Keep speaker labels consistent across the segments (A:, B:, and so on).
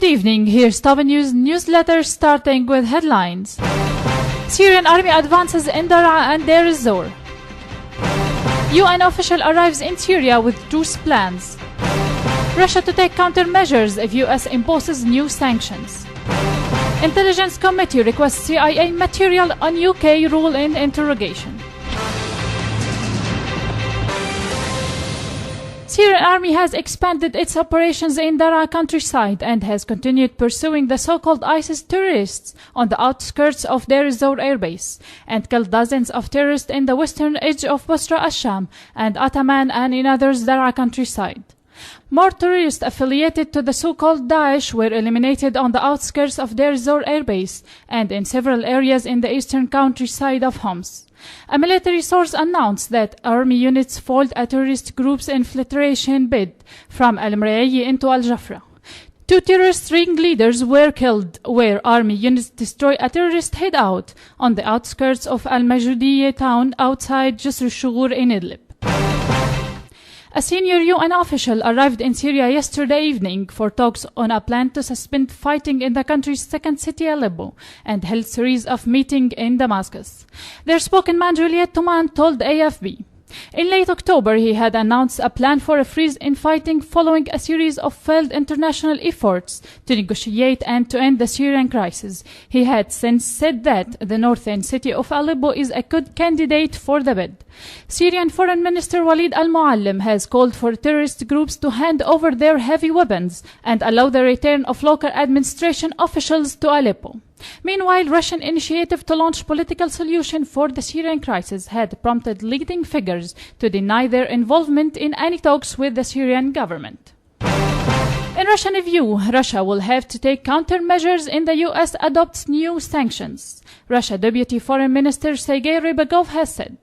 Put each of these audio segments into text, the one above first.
A: Good evening, here's Top News newsletter starting with headlines. Syrian army advances in Daraa and Deir ez-Zor. UN official arrives in Syria with truce plans. Russia to take countermeasures if US imposes new sanctions. Intelligence Committee requests CIA material on UK rule in interrogation. Syrian army has expanded its operations in Daraa countryside and has continued pursuing the so-called ISIS terrorists on the outskirts of Deir ez-Zor airbase and killed dozens of terrorists in the western edge of Basra al-Sham and Ataman and in others Daraa countryside. More terrorists affiliated to the so-called Daesh were eliminated on the outskirts of Deir ez-Zor airbase and in several areas in the eastern countryside of Homs. A military source announced that army units foiled a terrorist group's infiltration bid from Al-Mrayyi into Al-Jafra. 2 terrorist ringleaders were killed where army units destroyed a terrorist hideout on the outskirts of Al-Majoudiye town outside Jisr al-Shughur in Idlib. A senior UN official arrived in Syria yesterday evening for talks on a plan to suspend fighting in the country's second city, Aleppo, and held a series of meetings in Damascus. Their spokesman, Juliette Touman, told AFP. In late October, he had announced a plan for a freeze in fighting following a series of failed international efforts to negotiate and to end the Syrian crisis. He had since said that the northern city of Aleppo is a good candidate for the bid. Syrian Foreign Minister Walid al-Muallim has called for terrorist groups to hand over their heavy weapons and allow the return of local administration officials to Aleppo. Meanwhile, Russian initiative to launch political solution for the Syrian crisis had prompted leading figures to deny their involvement in any talks with the Syrian government. In Russian view, Russia will have to take countermeasures if the US adopts new sanctions. Russia Deputy Foreign Minister Sergei Rybakov has said,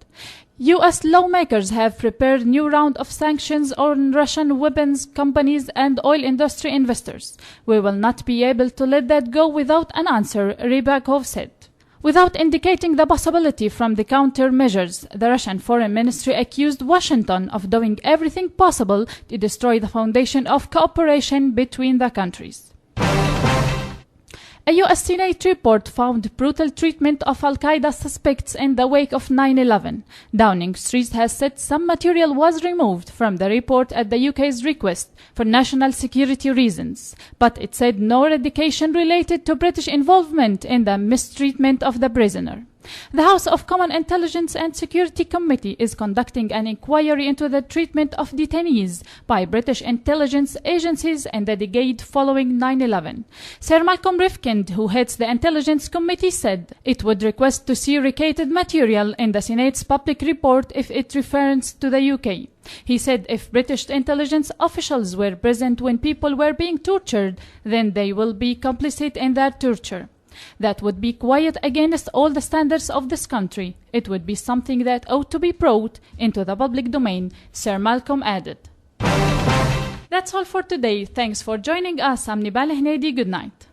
A: US lawmakers have prepared new round of sanctions on Russian weapons companies and oil industry investors. We will not be able to let that go without an answer, Rybakov said. Without indicating the possibility from the countermeasures, the Russian Foreign Ministry accused Washington of doing everything possible to destroy the foundation of cooperation between the countries. A U.S. Senate report found brutal treatment of Al-Qaeda suspects in the wake of 9/11. Downing Street has said some material was removed from the report at the UK's request for national security reasons, but it said no indication related to British involvement in the mistreatment of the prisoner. The House of Common Intelligence and Security Committee is conducting an inquiry into the treatment of detainees by British intelligence agencies in the decade following 9/11. Sir Malcolm Rifkind, who heads the Intelligence Committee, said it would request to see recated material in the Senate's public report if it refers to the UK. He said if British intelligence officials were present when people were being tortured, then they will be complicit in that torture. That would be quite against all the standards of this country. It would be something that ought to be brought into the public domain, Sir Malcolm added. That's all for today. Thanks for joining us. I'm Nibal Hnedi. Good night.